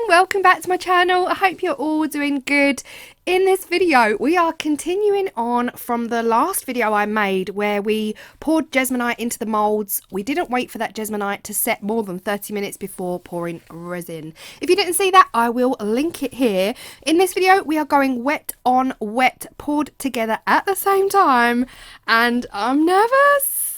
welcome back to my channel. I hope you're all doing good. In this video we are continuing on from the last video I made where we poured Jesmonite into the moulds. We didn't wait for that Jesmonite to set more than 30 minutes before pouring resin. If you didn't see that, I will link it here. In this video we are going wet on wet, poured together at the same time, and I'm nervous.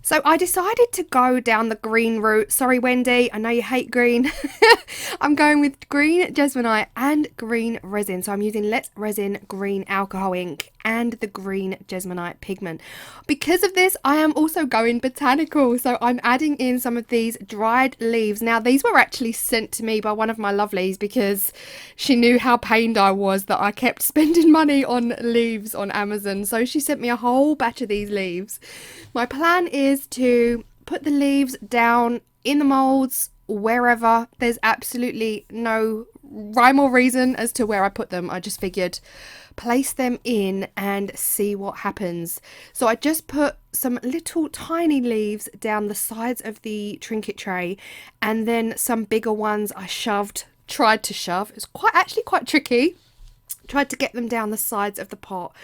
So I decided to go down the green route. Sorry, Wendy, I know you hate green. I'm going with green Jesmonite and green resin. So I'm using Let's Resin green alcohol ink and the green Jesmonite pigment. Because of this, I am also going botanical. So I'm adding in some of these dried leaves. Now, these were actually sent to me by one of my lovelies because she knew how pained I was that I kept spending money on leaves on Amazon. So she sent me a whole batch of these leaves. My plan is to put the leaves down in the moulds wherever. There's absolutely no rhyme or reason as to where I put them. I just figured place them in and see what happens. So I just put some little tiny leaves down the sides of the trinket tray, and then some bigger ones I tried to shove. It was actually quite tricky. Tried to get them down the sides of the pot.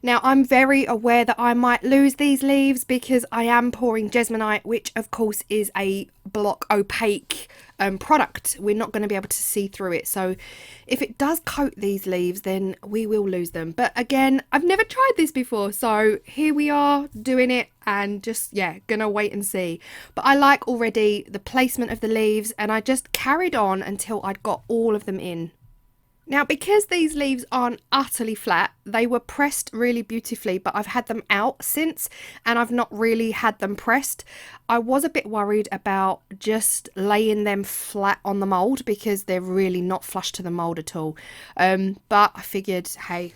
Now, I'm very aware that I might lose these leaves because I am pouring Jesmonite, which of course is a block opaque product. We're not going to be able to see through it. So if it does coat these leaves, then we will lose them. But again, I've never tried this before. So here we are doing it and just, yeah, gonna wait and see. But I like already the placement of the leaves, and I just carried on until I'd got all of them in. Now, because these leaves aren't utterly flat, they were pressed really beautifully, but I've had them out since and I've not really had them pressed. I was a bit worried about just laying them flat on the mould because they're really not flush to the mould at all. But I figured, hey,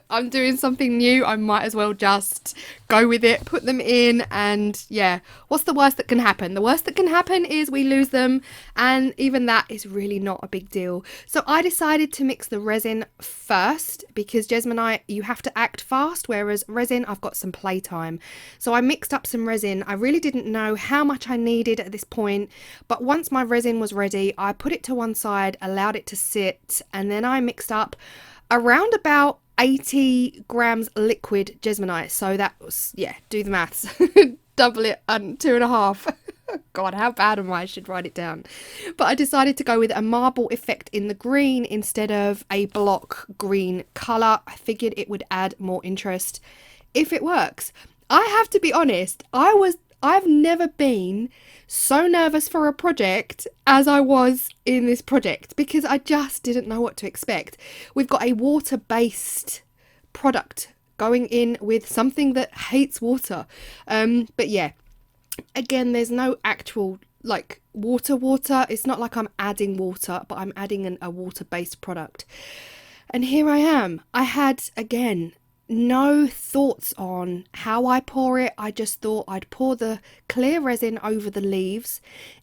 I'm doing something new. I might as well just go with it, put them in, and yeah, what's the worst that can happen? The worst that can happen is we lose them, and even that is really not a big deal. So I decided to mix the resin first because Jesmonite, you have to act fast, whereas resin, I've got some playtime. So I mixed up some resin. I really didn't know how much I needed at this point, but once my resin was ready, I put it to one side, allowed it to sit, and then I mixed up around about 80 grams liquid Jesmonite. So that was, yeah, do the maths. Double it and 2.5. God, how bad am I? I should write it down. But I decided to go with a marble effect in the green instead of a block green colour. I figured it would add more interest if it works. I have to be honest, I've never been so nervous for a project as I was in this project because I just didn't know what to expect. We've got a water-based product going in with something that hates water. But yeah, again, there's no actual like water. It's not like I'm adding water, but I'm adding a water-based product. And here I am. I had, again, no thoughts on how I pour it. I just thought I'd pour the clear resin over the leaves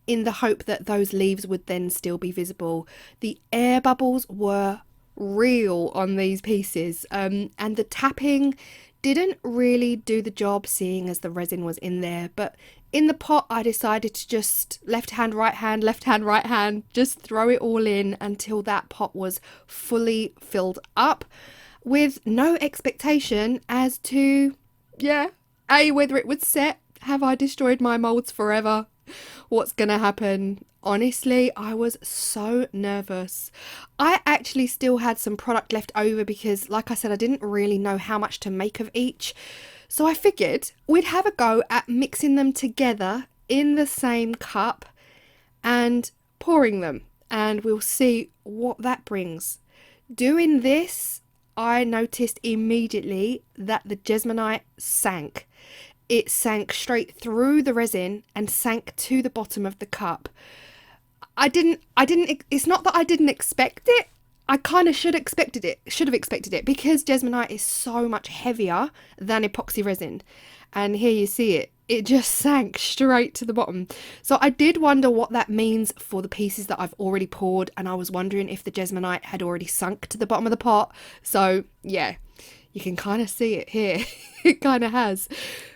in the hope that those leaves would then still be visible. The air bubbles were real on these pieces, and the tapping didn't really do the job seeing as the resin was in there. But in the pot, I decided to just left hand, right hand, just throw it all in until that pot was fully filled up with no expectation as to, yeah, A, whether it would set. Have I destroyed my moulds forever? What's gonna happen? Honestly, I was so nervous. I actually still had some product left over because, like I said, I didn't really know how much to make of each. So I figured we'd have a go at mixing them together in the same cup and pouring them, and we'll see what that brings. Doing this, I noticed immediately that the Jesmonite sank. It sank straight through the resin and sank to the bottom of the cup. It's not that I didn't expect it. I kind of should have expected it because Jesmonite is so much heavier than epoxy resin. And here you see it. It just sank straight to the bottom. So I did wonder what that means for the pieces that I've already poured, and I was wondering if the Jesmonite had already sunk to the bottom of the pot. So yeah, You can kind of see it here. It kind of has.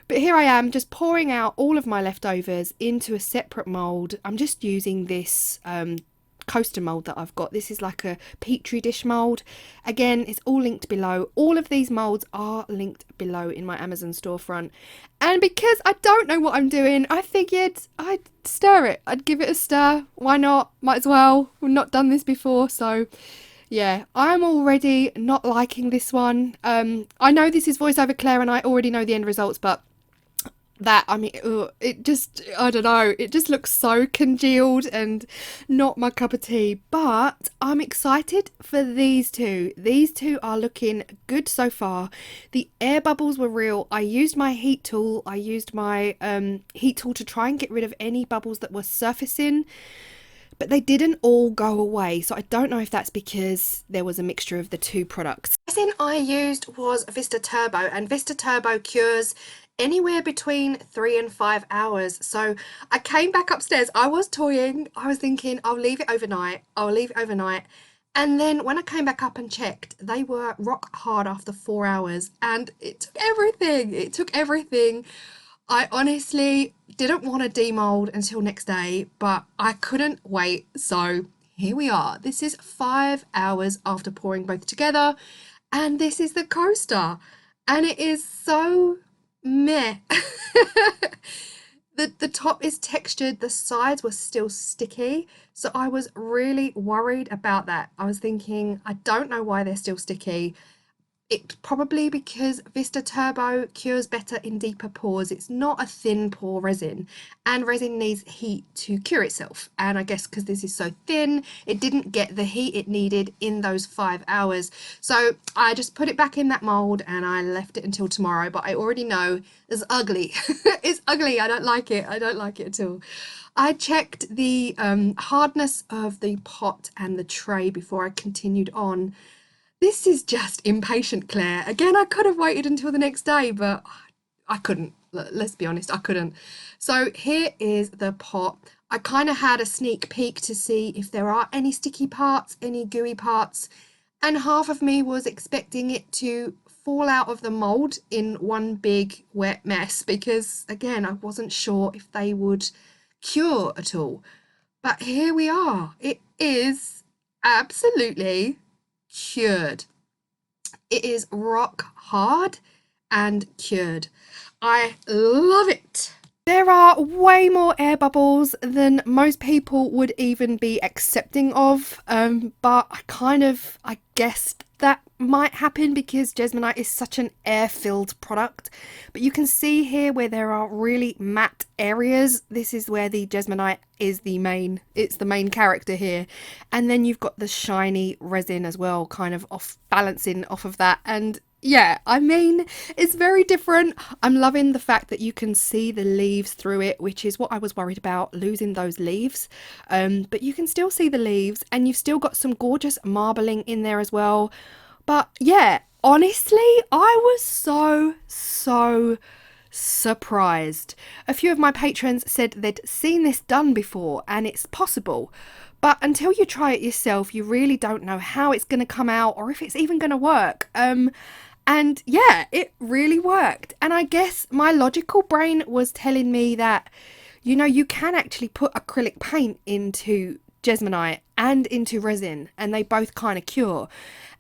But here I am just pouring out all of my leftovers into a separate mould. I'm just using this coaster mould that I've got. This is like a petri dish mould. Again, it's all linked below. All of these moulds are linked below in my Amazon storefront. And because I don't know what I'm doing, I figured I'd stir it. I'd give it a stir. Why not? Might as well. We've not done this before, so yeah, I'm already not liking this one. I know this is voiceover Claire and I already know the end results, but that, I mean, it just, I don't know, it just looks so congealed and not my cup of tea. But I'm excited for these two. These two are looking good so far. The air bubbles were real. I used my heat tool. I used my heat tool to try and get rid of any bubbles that were surfacing, but they didn't all go away. So I don't know if that's because there was a mixture of the two products. The resin I used was Vista Turbo, and Vista Turbo cures anywhere between 3 and 5 hours. So I came back upstairs. I was toying. I was thinking I'll leave it overnight. And then when I came back up and checked, they were rock hard after 4 hours, and it took everything. It took everything. I honestly didn't want to demold until next day, but I couldn't wait. So here we are. This is 5 hours after pouring both together, and this is the coaster, and it is so meh. The top is textured, the sides were still sticky, so I was really worried about that. I was thinking, I don't know why they're still sticky. It's probably because Vista Turbo cures better in deeper pores. It's not a thin pore resin, and resin needs heat to cure itself. And I guess because this is so thin, it didn't get the heat it needed in those 5 hours. So I just put it back in that mold and I left it until tomorrow. But I already know it's ugly. It's ugly. I don't like it. I don't like it at all. I checked the hardness of the pot and the tray before I continued on. This is just impatient, Claire. Again, I could have waited until the next day, but I couldn't. Let's be honest, I couldn't. So here is the pot. I kind of had a sneak peek to see if there are any sticky parts, any gooey parts, and half of me was expecting it to fall out of the mold in one big wet mess because, again, I wasn't sure if they would cure at all. But here we are. It is absolutely cured. It is rock hard and cured. I love it. There are way more air bubbles than most people would even be accepting of, but I guessed that might happen because Jesmonite is such an air-filled product. But you can see here where there are really matte areas. This is where the Jesmonite is it's the main character here. And then you've got the shiny resin as well, kind of balancing off of that. And yeah, I mean, it's very different. I'm loving the fact that you can see the leaves through it, which is what I was worried about, losing those leaves. But you can still see the leaves, and you've still got some gorgeous marbling in there as well. But yeah, honestly, I was so surprised. A few of my patrons said they'd seen this done before and it's possible. But until you try it yourself, you really don't know how it's going to come out or if it's even going to work. And yeah, it really worked. And I guess my logical brain was telling me that, you know, you can actually put acrylic paint into Jesmonite and into resin, and they both kind of cure.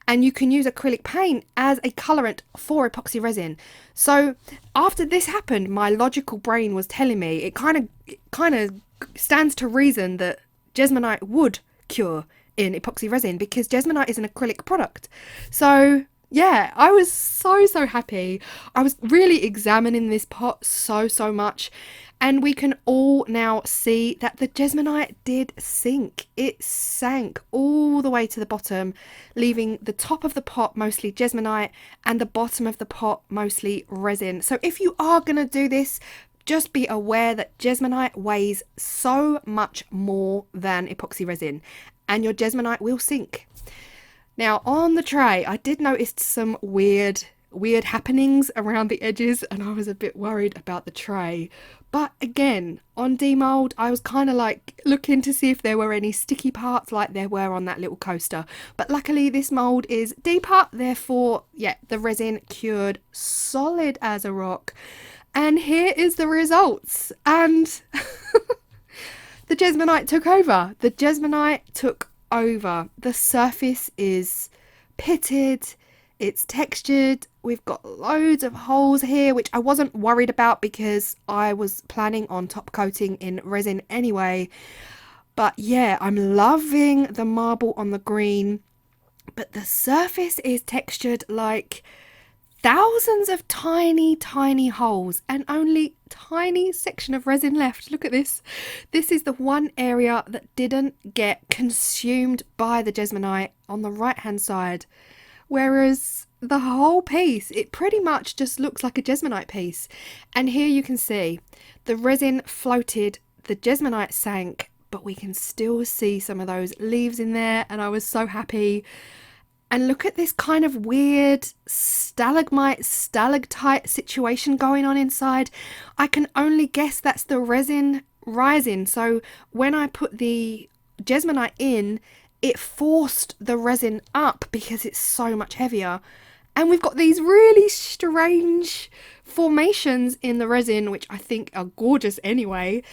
And you can use acrylic paint as a colorant for epoxy resin. So after this happened, my logical brain was telling me it kind of stands to reason that Jesmonite would cure in epoxy resin because Jesmonite is an acrylic product. So yeah, I was so happy. I was really examining this pot so much, and we can all now see that the Jesmonite did sink. It sank all the way to the bottom, leaving the top of the pot mostly Jesmonite and the bottom of the pot mostly resin. So if you are going to do this, just be aware that Jesmonite weighs so much more than epoxy resin, and your Jesmonite will sink. Now on the tray, I did notice some weird happenings around the edges, and I was a bit worried about the tray. But again, on Demold, I was kind of like looking to see if there were any sticky parts like there were on that little coaster. But luckily this mold is deeper, therefore, yeah, the resin cured solid as a rock. And here is the results. And the Jesmonite took over. The Jesmonite took over. The surface is pitted. It's textured. We've got loads of holes here, which I wasn't worried about because I was planning on top coating in resin anyway. But yeah, I'm loving the marble on the green. But the surface is textured like thousands of tiny, tiny holes and only tiny section of resin left. Look at this. This is the one area that didn't get consumed by the Jesmonite on the right hand side. Whereas the whole piece, it pretty much just looks like a Jesmonite piece. And here you can see the resin floated, the Jesmonite sank, but we can still see some of those leaves in there. And I was so happy. And look at this kind of weird stalagmite, stalactite situation going on inside. I can only guess that's the resin rising. So when I put the Jesmonite in, it forced the resin up because it's so much heavier. And we've got these really strange formations in the resin, which I think are gorgeous anyway.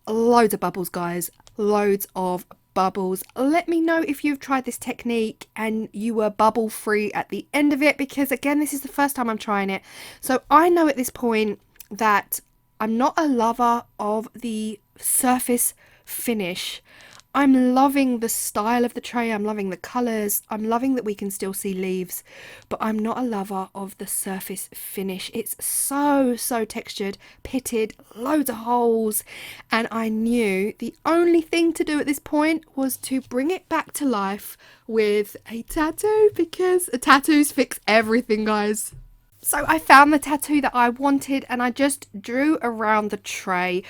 Loads of bubbles, guys. Loads of bubbles. Let me know if you've tried this technique and you were bubble free at the end of it, because again, this is the first time I'm trying it. So I know at this point that I'm not a lover of the surface finish. I'm loving the style of the tray, I'm loving the colours, I'm loving that we can still see leaves, but I'm not a lover of the surface finish. It's so textured, pitted, loads of holes, and I knew the only thing to do at this point was to bring it back to life with a tattoo, because tattoos fix everything, guys. So I found the tattoo that I wanted and I just drew around the tray,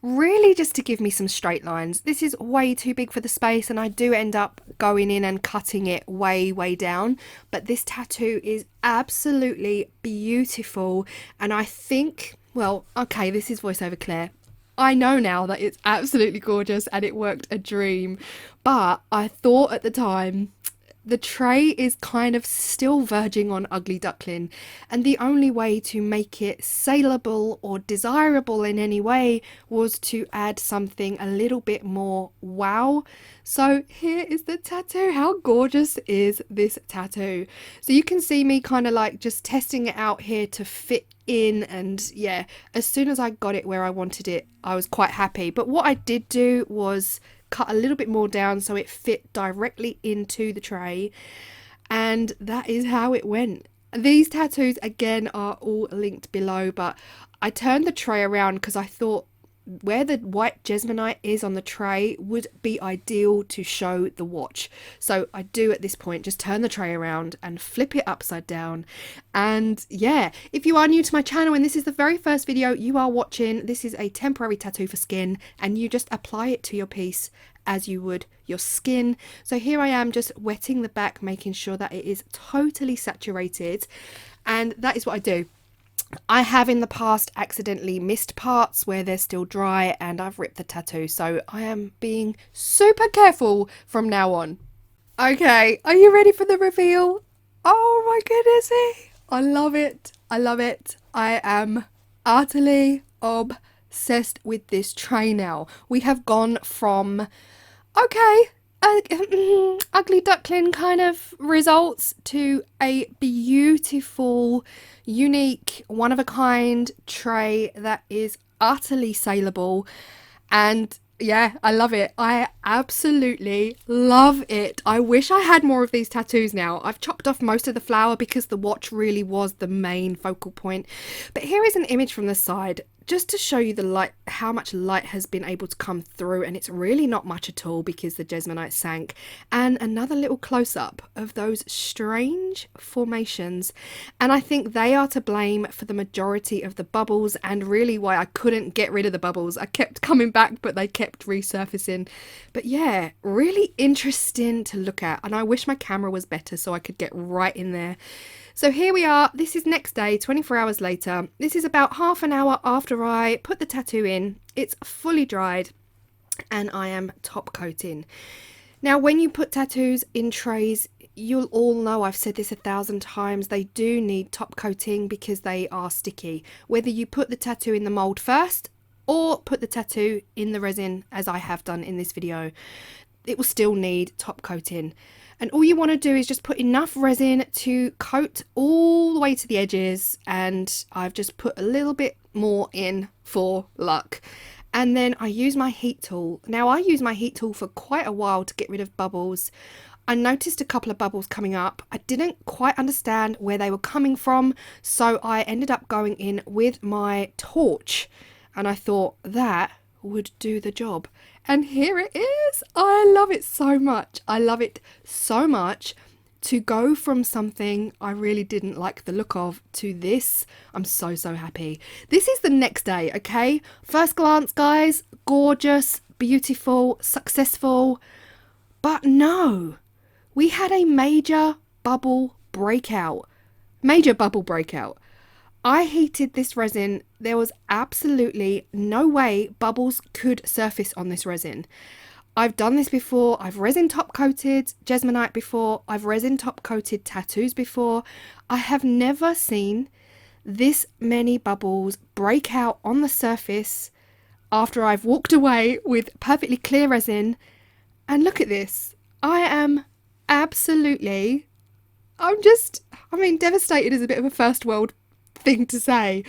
really just to give me some straight lines. This is way too big for the space and I do end up going in and cutting it way down, but this tattoo is absolutely beautiful. And I think, well, okay, this is voiceover Claire. I know now that it's absolutely gorgeous and it worked a dream, but I thought at the time the tray is kind of still verging on ugly duckling, and the only way to make it saleable or desirable in any way was to add something a little bit more wow. So here is the tattoo. How gorgeous is this tattoo? So you can see me kind of like just testing it out here to fit in, and yeah, as soon as I got it where I wanted it, I was quite happy. But what I did do was cut a little bit more down so it fit directly into the tray, and that is how it went. These tattoos again are all linked below, but I turned the tray around because I thought where the white Jesmonite is on the tray would be ideal to show the watch. So I do at this point just turn the tray around and flip it upside down. And yeah, if you are new to my channel and this is the very first video you are watching, this is a temporary tattoo for skin, and you just apply it to your piece as you would your skin. So here I am just wetting the back, making sure that it is totally saturated, and that is what I do. I have in the past accidentally missed parts where they're still dry and I've ripped the tattoo, so I am being super careful from now on. Okay, are you ready for the reveal? Oh my goodness, I love it. I love it. I am utterly obsessed with this tray now. We have gone from, okay, ugly duckling kind of results to a beautiful, unique, one-of-a-kind tray that is utterly saleable. And yeah, I love it. I absolutely love it. I wish I had more of these tattoos now. I've chopped off most of the flower because the watch really was the main focal point. But here is an image from the side, just to show you the light, how much light has been able to come through, and it's really not much at all because the Jesmonite sank. And another little close-up of those strange formations, and I think they are to blame for the majority of the bubbles, and really why I couldn't get rid of the bubbles. I kept coming back, but they kept resurfacing. But yeah, really interesting to look at, and I wish my camera was better so I could get right in there. So here we are. This is next day, 24 hours later. This is about half an hour after I put the tattoo in. It's fully dried and I am top coating. Now, when you put tattoos in trays, you'll all know, I've said this 1,000 times, they do need top coating because they are sticky. Whether you put the tattoo in the mould first or put the tattoo in the resin, as I have done in this video, it will still need top coating. And all you want to do is just put enough resin to coat all the way to the edges, and I've just put a little bit more in for luck. And then I use my heat tool. Now, I use my heat tool for quite a while to get rid of bubbles. I noticed a couple of bubbles coming up. I didn't quite understand where they were coming from, so I ended up going in with my torch, and I thought that would do the job. And here it is. I love it so much. I love it so much. To go from something I really didn't like the look of to this, I'm so happy. This is the next day, okay? First glance, guys, gorgeous, beautiful, successful. But no, we had a major bubble breakout. Major bubble breakout. I heated this resin. There was absolutely no way bubbles could surface on this resin. I've done this before. I've resin top coated Jesmonite before. I've resin top coated tattoos before. I have never seen this many bubbles break out on the surface after I've walked away with perfectly clear resin. And look at this. I am absolutely, devastated is a bit of a first world thing to say.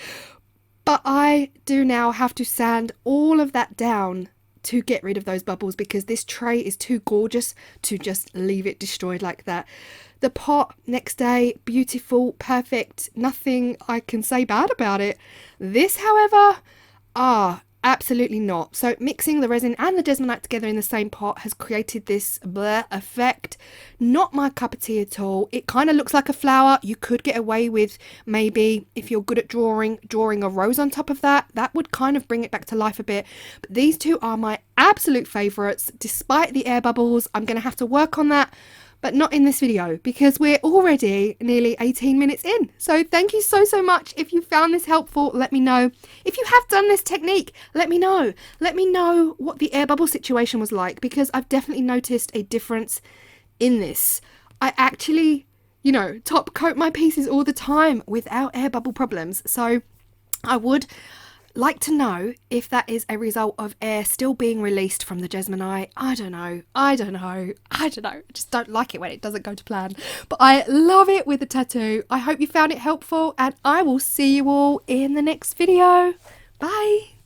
But I do now have to sand all of that down to get rid of those bubbles because this tray is too gorgeous to just leave it destroyed like that. The pot next day, beautiful, perfect, nothing I can say bad about it. This, however, absolutely not. So mixing the resin and the Jesmonite together in the same pot has created this bleh effect. Not my cup of tea at all. It kind of looks like a flower. You could get away with, maybe if you're good at drawing a rose on top of that. That would kind of bring it back to life a bit. But these two are my absolute favourites. Despite the air bubbles, I'm going to have to work on that, but not in this video because we're already nearly 18 minutes in. So thank you so much. If you found this helpful, let me know. If you have done this technique, let me know. Let me know what the air bubble situation was like because I've definitely noticed a difference in this. I actually, top coat my pieces all the time without air bubble problems. So I would like to know if that is a result of air still being released from the Jesmonite. I don't know. I just don't like it when it doesn't go to plan. But I love it with the tattoo. I hope you found it helpful and I will see you all in the next video. Bye.